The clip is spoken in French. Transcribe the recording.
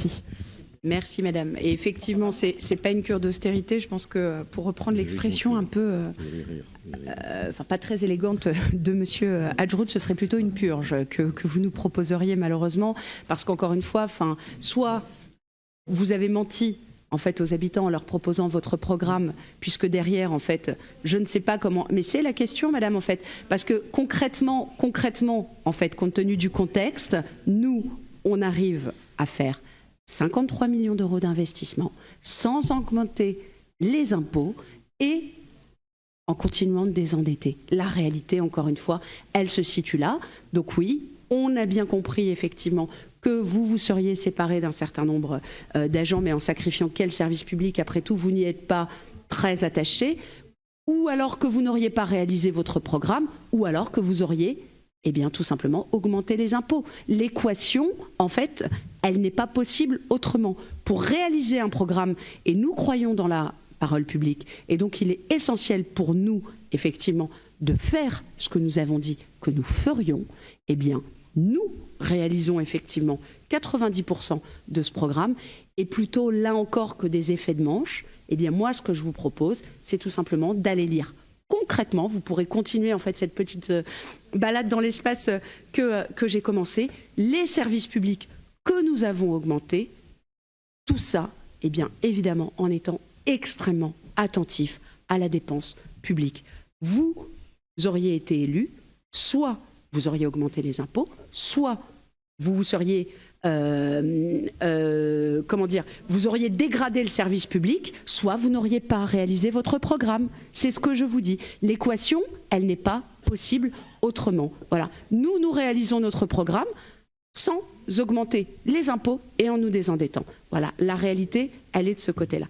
Merci. Merci madame. Et effectivement, c'est pas une cure d'austérité. Je pense que pour reprendre l'expression un peu, enfin pas très élégante de monsieur Adjrout, ce serait plutôt une purge que vous nous proposeriez malheureusement, parce qu'encore une fois, enfin, soit vous avez menti en fait aux habitants en leur proposant votre programme, puisque derrière en fait, je ne sais pas comment, mais c'est la question madame en fait, parce que concrètement en fait, compte tenu du contexte, nous on arrive à faire 53 millions d'euros d'investissement sans augmenter les impôts et en continuant de désendetter. La réalité, encore une fois, elle se situe là. Donc oui, on a bien compris effectivement que vous seriez séparé d'un certain nombre d'agents, mais en sacrifiant quel service public? Après tout, vous n'y êtes pas très attaché. Ou alors que vous n'auriez pas réalisé votre programme, ou alors que vous auriez eh bien, tout simplement, augmenter les impôts. L'équation, en fait, elle n'est pas possible autrement. Pour réaliser un programme, et nous croyons dans la parole publique, et donc il est essentiel pour nous, effectivement, de faire ce que nous avons dit que nous ferions, eh bien, nous réalisons effectivement 90% de ce programme, et plutôt, là encore, que des effets de manche, eh bien, moi, ce que je vous propose, c'est tout simplement d'aller lire concrètement, vous pourrez continuer en fait cette petite balade dans l'espace que j'ai commencé, les services publics que nous avons augmentés, tout ça, eh bien évidemment en étant extrêmement attentif à la dépense publique. Vous auriez été élu, soit vous auriez augmenté les impôts, soit vous seriez comment dire, vous auriez dégradé le service public, soit vous n'auriez pas réalisé votre programme. C'est ce que je vous dis. L'équation, elle n'est pas possible autrement. Voilà. Nous réalisons notre programme sans augmenter les impôts et en nous désendettant. Voilà. La réalité, elle est de ce côté-là.